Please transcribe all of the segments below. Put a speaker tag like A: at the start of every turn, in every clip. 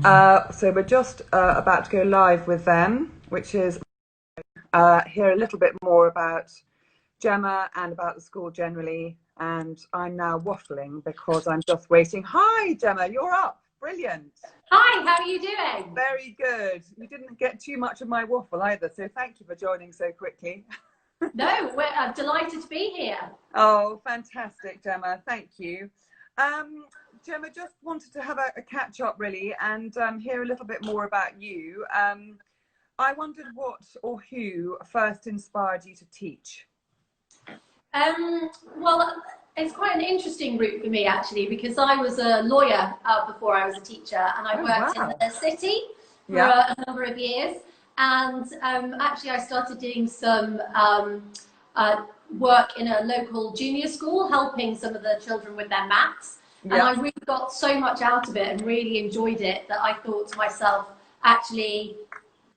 A: So we're just about to go live with them, which is hear a little bit more about Gemma and about the school generally. And I'm now waffling because I'm just waiting. Hi, Gemma, you're up. Brilliant.
B: Hi, how are you doing?
A: Very good. You didn't get too much of my waffle either, so thank you for joining so quickly.
B: No, I'm delighted to be here.
A: Oh, fantastic, Gemma. Thank you. Gemma, just wanted to have a catch up really and hear a little bit more about you. I wondered what or who first inspired you to teach?
B: Well, it's quite an interesting route for me actually, because I was a lawyer before I was a teaer, and I worked in the city for a number of years. And actually I started doing some work in a local junior school, helping some of the children with their maths. And I really got so much out of it and really enjoyed it that I thought to myself, actually,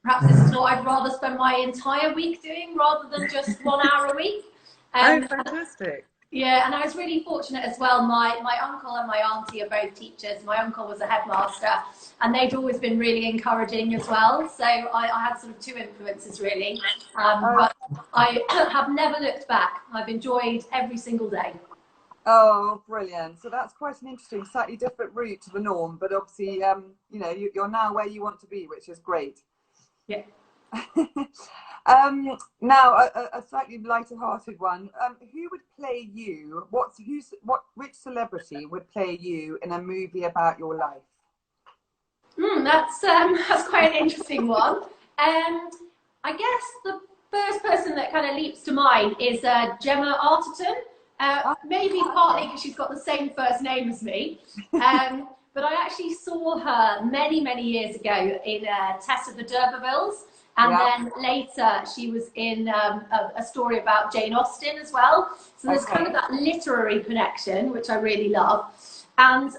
B: perhaps this is what I'd rather spend my entire week doing rather than just 1 hour a week.
A: Oh, fantastic.
B: Yeah, and I was really fortunate as well. My uncle and my auntie are both teachers. My uncle was a headmaster, and they'd always been really encouraging as well. So I had sort of two influences really. But I have never looked back. I've enjoyed every single day.
A: Oh, brilliant. So that's quite an interesting, slightly different route to the norm, but obviously, you know, you're now where you want to be, which is great.
B: Yeah.
A: Now, a slightly lighter-hearted one. Who would play you? Which celebrity would play you in a movie about your life?
B: That's quite an interesting one. I guess the first person that kind of leaps to mind is Gemma Arterton. Maybe partly because she's got the same first name as me. But I actually saw her many, many years ago in Tess of the D'Urbervilles. And then later she was in a story about Jane Austen as well. So there's kind of that literary connection, which I really love. And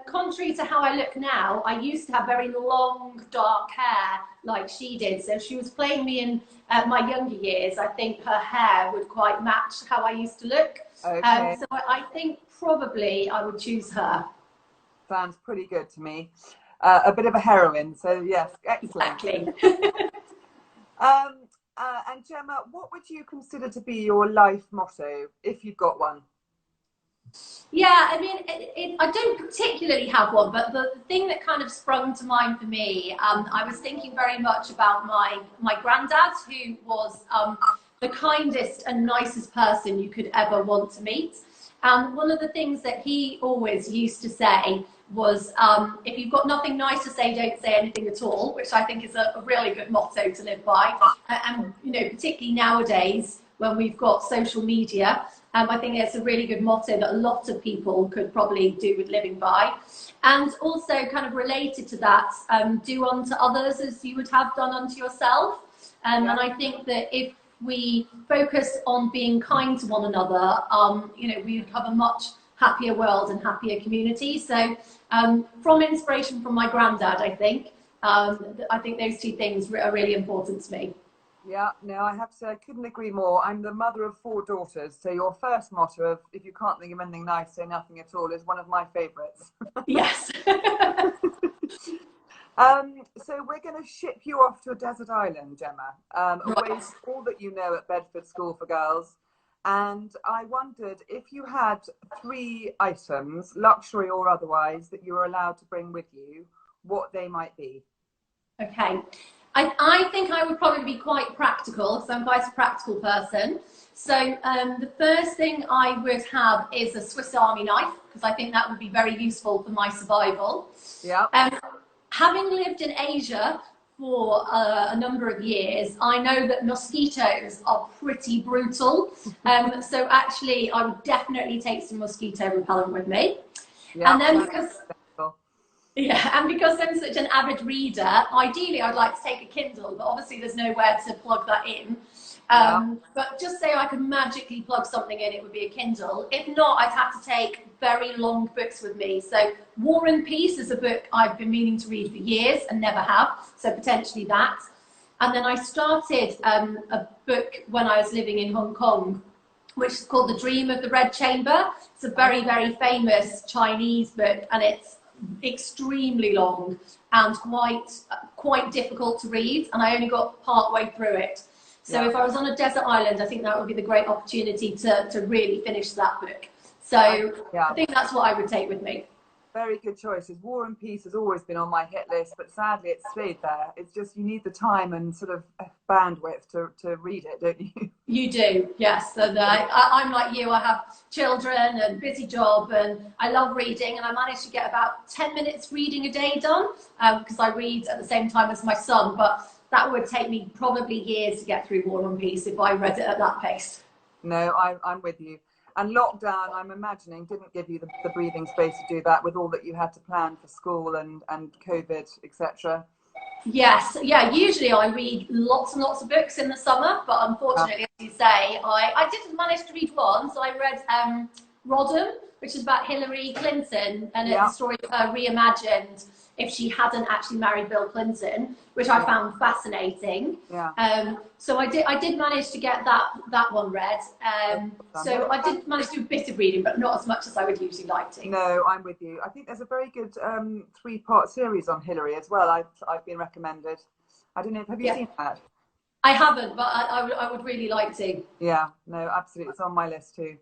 B: contrary to how I look now, I used to have very long, dark hair like she did. So if she was playing me in my younger years, I think her hair would quite match how I used to look. So I think probably I would choose her.
A: Sounds pretty good to me. A bit of a heroine, so yes, excellent.
B: Exactly.
A: And Gemma, what would you consider to be your life motto, if you've got one?
B: Yeah, I mean, I don't particularly have one, but the thing that kind of sprung to mind for me, I was thinking very much about my granddad, who was the kindest and nicest person you could ever want to meet. And one of the things that he always used to say was, if you've got nothing nice to say, don't say anything at all, which I think is a really good motto to live by. And, you know, particularly nowadays when we've got social media, I think it's a really good motto that a lot of people could probably do with living by. And also kind of related to that, do unto others as you would have done unto yourself. And I think that if we focus on being kind to one another, you know, we would have a much happier world and happier community. So from inspiration from my granddad, I think those two things are really important to me.
A: Yeah, no, I have to say I couldn't agree more. I'm the mother of 4 daughters, so your first motto of if you can't think of anything nice, say nothing at all is one of my favourites.
B: Yes.
A: So we're going to ship you off to a desert island, Gemma, away from all that you know at Bedford School for Girls. And I wondered if you had 3 items, luxury or otherwise, that you were allowed to bring with you, what they might be.
B: Okay. I think I would probably be quite practical, because I'm quite a practical person. So the first thing I would have is a Swiss Army knife, because I think that would be very useful for my survival.
A: Yeah.
B: Having lived in Asia for a number of years, I know that mosquitoes are pretty brutal. So actually, I would definitely take some mosquito repellent with me.
A: Yeah,
B: and then because I'm such an avid reader, ideally I'd like to take a Kindle, but obviously there's nowhere to plug that in. But just say I could magically plug something in, it would be a Kindle. If not, I'd have to take very long books with me. So War and Peace is a book I've been meaning to read for years and never have, so potentially that. And then I started a book when I was living in Hong Kong, which is called The Dream of the Red Chamber. It's a very, very famous Chinese book, and it's extremely long and quite difficult to read, and I only got part way through it. So if I was on a desert island, I think that would be the great opportunity to really finish that book. So I think that's what I would take with me.
A: Very good choices. War and Peace has always been on my hit list, but sadly it's stayed there. It's just, you need the time and sort of bandwidth to read it, don't you?
B: You do, yes. And I'm like you, I have children and busy job, and I love reading, and I managed to get about 10 minutes reading a day done, because I read at the same time as my son, but that would take me probably years to get through War and Peace if I read it at that pace.
A: No, I'm with you. And lockdown, I'm imagining, didn't give you the breathing space to do that with all that you had to plan for school and COVID, etc.
B: Yes, yeah, usually I read lots and lots of books in the summer, but unfortunately, as you say, I didn't manage to read one. So I read Rodham, which is about Hillary Clinton, and it's a story of her reimagined if she hadn't actually married Bill Clinton, which I found fascinating. So I did manage to get that one read. So I did manage to do a bit of reading, but not as much as I would usually like to.
A: No, I'm with you. I think there's a very good 3-part series on Hillary as well. I've been recommended. I don't know. Have you seen that?
B: I haven't, but I would really like to.
A: Yeah, no, absolutely. It's on my list too.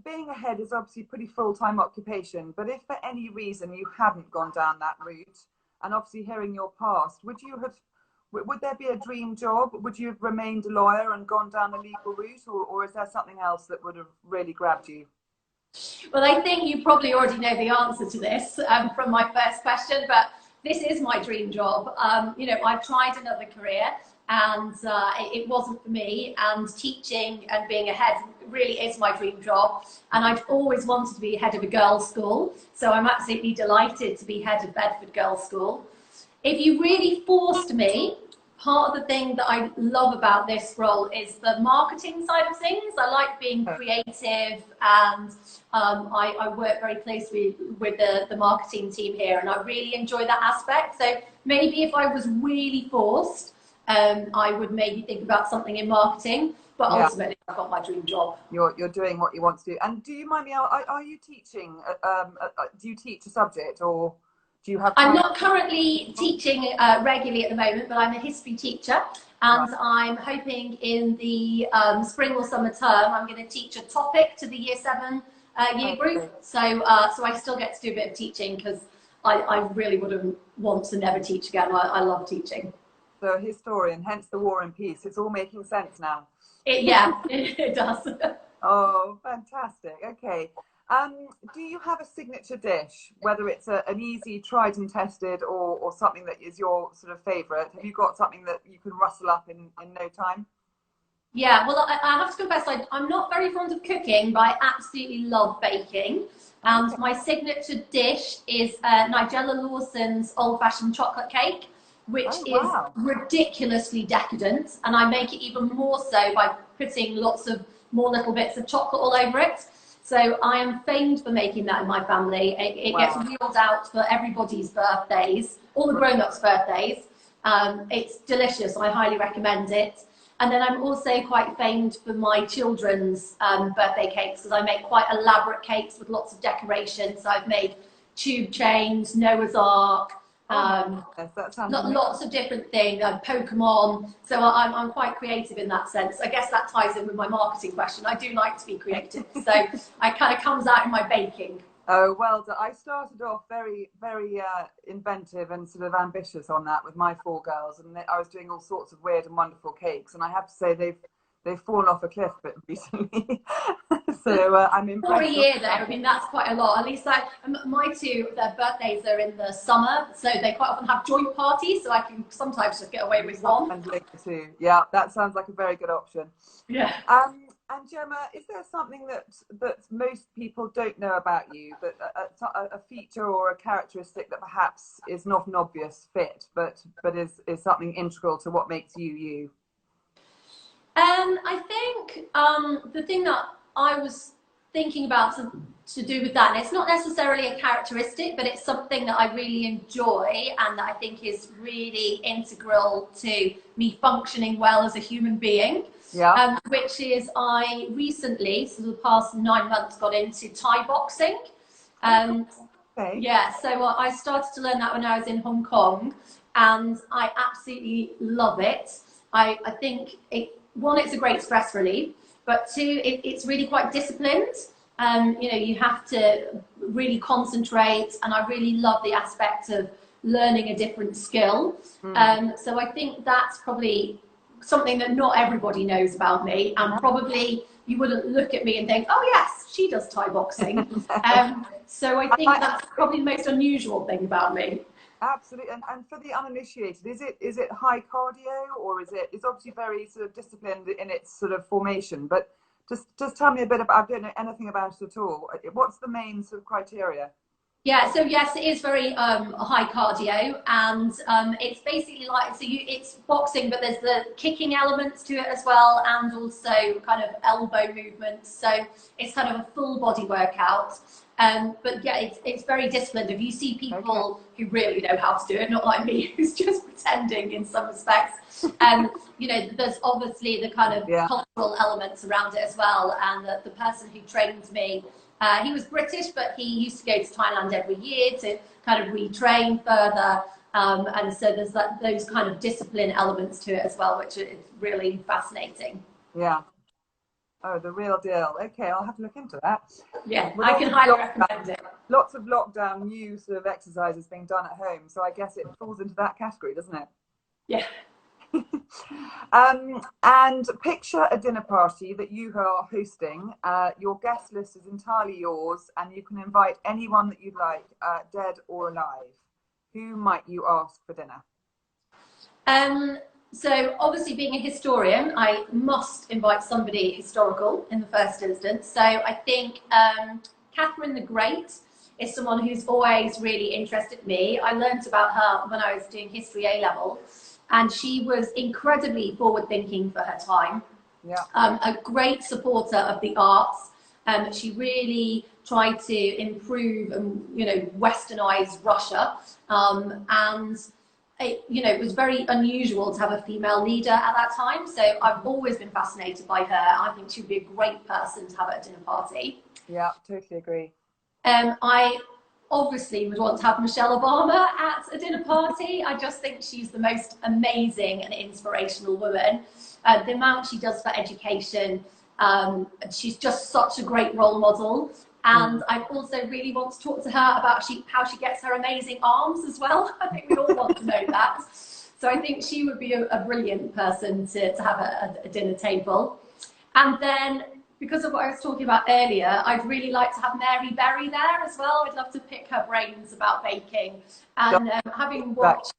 A: Being a head is obviously a pretty full-time occupation, but if for any reason you hadn't gone down that route, and obviously hearing your past, would there be a dream job? Would you have remained a lawyer and gone down the legal route, or is there something else that would have really grabbed you?
B: Well, I think you probably already know the answer to this from my first question, but this is my dream job. You know, I've tried another career, and it wasn't for me, and teaching and being a head really is my dream job, and I've always wanted to be head of a girls' school, so I'm absolutely delighted to be head of Bedford Girls' School. If you really forced me, part of the thing that I love about this role is the marketing side of things. I like being creative, and I work very closely with the marketing team here, and I really enjoy that aspect. So maybe if I was really forced, I would maybe think about something in marketing, but ultimately I've got my dream job.
A: You're doing what you want to do. And do you mind me, are you teaching, do you teach a subject, or do you have time?
B: I'm not currently teaching regularly at the moment, but I'm a history teacher, and I'm hoping in the spring or summer term I'm going to teach a topic to the Year 7 year group. So I still get to do a bit of teaching, because I really wouldn't want to never teach again. I love teaching.
A: So a historian, hence the War and Peace. It's all making sense now.
B: It does.
A: Oh, fantastic. Okay. Do you have a signature dish, whether it's an easy, tried and tested, or something that is your sort of favourite? Have you got something that you can rustle up in no time?
B: Yeah, well, I have to confess, I'm not very fond of cooking, but I absolutely love baking. And my signature dish is Nigella Lawson's old-fashioned chocolate cake, which is ridiculously decadent, and I make it even more so by putting lots of more little bits of chocolate all over it. So I am famed for making that in my family. It gets wheeled out for everybody's birthdays, all the grown-ups' birthdays. It's delicious. I highly recommend it. And then I'm also quite famed for my children's birthday cakes, because I make quite elaborate cakes with lots of decorations. So I've made tube chains, Noah's Ark, lots of different things, Pokemon. So I'm quite creative in that sense. I guess that ties in with my marketing question. I do like to be creative, so it kind of comes out in my baking.
A: Oh, well done. I started off very, very inventive and sort of ambitious on that with my 4 girls, and I was doing all sorts of weird and wonderful cakes, and I have to say they've fallen off a cliff a bit recently. So I'm impressed.
B: For a year though, I mean, that's quite a lot. At least my 2, their birthdays are in the summer, so they quite often have joint parties, so I can sometimes just get away with one.
A: And later too. Yeah, that sounds like a very good option.
B: Yeah.
A: And Gemma, is there something that most people don't know about you, that a feature or a characteristic that perhaps is not an obvious fit, but is something integral to what makes you you?
B: I think the thing that I was thinking about to do with that, and it's not necessarily a characteristic, but it's something that I really enjoy and that I think is really integral to me functioning well as a human being.
A: Yeah.
B: Which is I recently, so the past 9 months, got into Thai boxing.
A: Okay.
B: Yeah, so I started to learn that when I was in Hong Kong, and I absolutely love it. I think one, it's a great stress relief, but two, it's really quite disciplined. You know, you have to really concentrate, and I really love the aspect of learning a different skill. So I think that's probably something that not everybody knows about me, and probably you wouldn't look at me and think, oh yes, she does Thai boxing. So I think that's probably the most unusual thing about me.
A: Absolutely. And for the uninitiated, is it high cardio, or it's obviously very sort of disciplined in its sort of formation, but just tell me a bit about, I don't know anything about it at all. What's the main sort of criteria?
B: Yeah, so yes, it is very high cardio, and it's basically like, it's boxing, but there's the kicking elements to it as well, and also kind of elbow movements. So it's kind of a full body workout. But yeah, it's very disciplined. If you see people who really know how to do it, not like me, who's just pretending in some respects, you know, there's obviously the kind of cultural elements around it as well. And the person who trained me, he was British, but he used to go to Thailand every year to kind of retrain further. And so there's those kind of discipline elements to it as well, which is really fascinating.
A: Yeah. Oh, the real deal. Okay, I'll have to look into that.
B: Yeah, I can highly recommend it.
A: Lots of lockdown new sort of exercises being done at home, so I guess it falls into that category, doesn't it?
B: Yeah.
A: And picture a dinner party that you are hosting. Your guest list is entirely yours, and you can invite anyone that you'd like, dead or alive. Who might you ask for dinner?
B: So obviously, being a historian, I must invite somebody historical in the first instance. So I think Catherine the Great is someone who's always really interested me. I learned about her when I was doing history A-level, and she was incredibly forward-thinking for her time.
A: Yeah.
B: A great supporter of the arts. She really tried to improve and, you know, westernize Russia. And it was very unusual to have a female leader at that time. So I've always been fascinated by her. I think she'd be a great person to have at a dinner party.
A: Yeah, totally agree.
B: I obviously would want to have Michelle Obama at a dinner party. I just think she's the most amazing and inspirational woman. The amount she does for education, she's just such a great role model. And I also really want to talk to her about how she gets her amazing arms as well. I think we all want to know that. So I think she would be a brilliant person to have at a dinner table. And then, because of what I was talking about earlier, I'd really like to have Mary Berry there as well. I'd love to pick her brains about baking. And having watched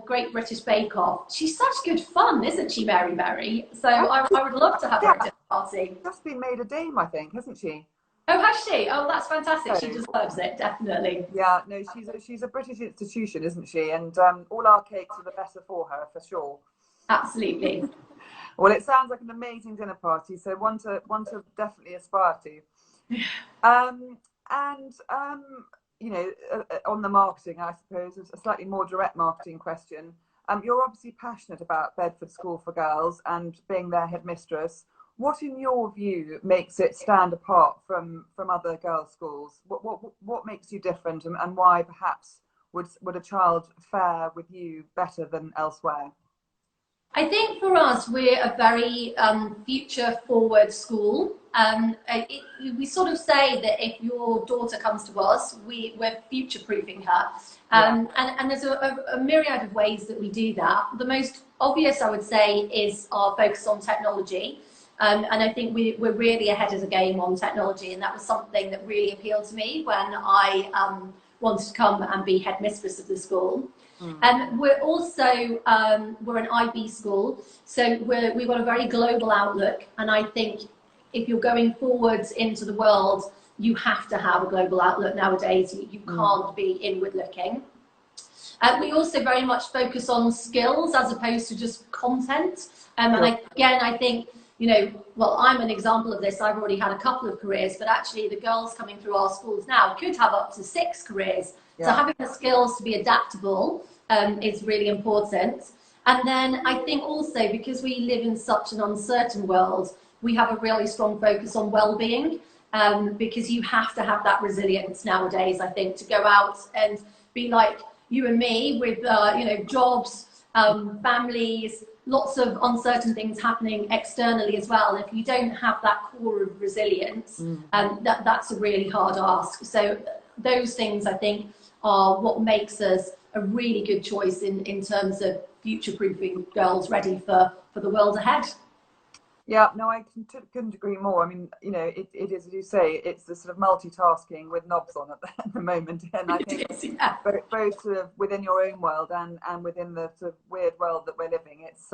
B: Great British Bake Off, she's such good fun, isn't she, Mary Berry? So I would love to have her at a dinner party.
A: Just been made a dame, I think, hasn't she?
B: Oh, has she? Oh, that's fantastic. She deserves it, definitely.
A: Yeah, no, she's a British institution, isn't she? And all our cakes are the better for her, for sure.
B: Absolutely.
A: Well, it sounds like an amazing dinner party, so one to definitely aspire to. You know, on the marketing, I suppose, a slightly more direct marketing question. You're obviously passionate about Bedford School for Girls and being their headmistress. What, in your view, makes it stand apart from other girls' schools? What makes you different, and why perhaps would a child fare with you better than elsewhere?
B: I think for us, we're a very future-forward school. We sort of say that if your daughter comes to us, we're future-proofing her. And there's a myriad of ways that we do that. The most obvious, I would say, is our focus on technology. And I think we're really ahead of the game on technology, and that was something that really appealed to me when I wanted to come and be headmistress of the school. We're also we're an IB school, so we've got a very global outlook, and I think if you're going forwards into the world, you have to have a global outlook nowadays. You can't be inward looking. We also very much focus on skills as opposed to just content. And I think, you know, well, I'm an example of this. I've already had a couple of careers, but actually the girls coming through our schools now could have up to 6 careers. Yeah. So having the skills to be adaptable is really important. And then I think also, because we live in such an uncertain world, we have a really strong focus on well-being. because you have to have that resilience nowadays, I think, to go out and be like you and me with, you know, jobs, families, lots of uncertain things happening externally as well. If you don't have that core of resilience, that's a really hard ask. So those things, I think, are what makes us a really good choice in terms of future-proofing girls ready for the world ahead.
A: Yeah, no, I couldn't agree more. I mean, you know, it is, as you say, it's the sort of multitasking with knobs on at the moment. And I think both sort of within your own world and within the sort of weird world that we're living, it's,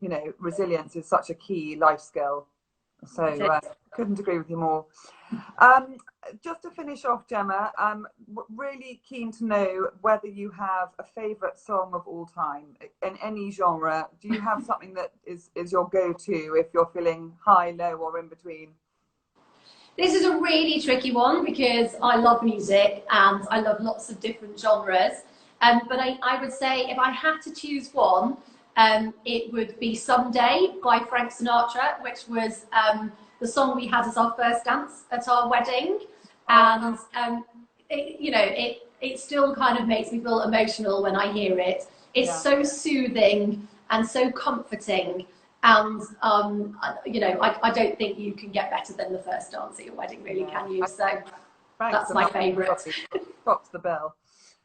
A: you know, resilience is such a key life skill. So couldn't agree with you more. Just to finish off, Gemma, really keen to know whether you have a favourite song of all time in any genre. Do you have something that is your go-to if you're feeling high, low, or in between?
B: This is a really tricky one because I love music and I love lots of different genres. But I would say if I had to choose one, it would be Someday by Frank Sinatra, which was the song we had as our first dance at our wedding. And, you know, it still kind of makes me feel emotional when I hear it. It's so soothing and so comforting. And, you know, I don't think you can get better than the first dance at your wedding, really, can you? So that's my favourite.
A: Pops the bell.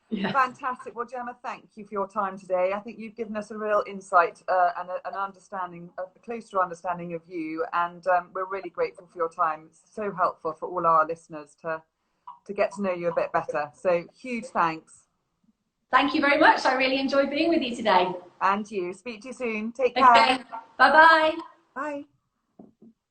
B: Yeah.
A: Fantastic. Well, Gemma, thank you for your time today. I think you've given us a real insight and an understanding, a closer understanding of you, and we're really grateful for your time. It's so helpful for all our listeners to get to know you a bit better. So huge thanks.
B: Thank you very much. I really enjoyed being with you today.
A: And you. Speak to you soon. Take care.
B: Okay. Bye-bye.
A: Bye.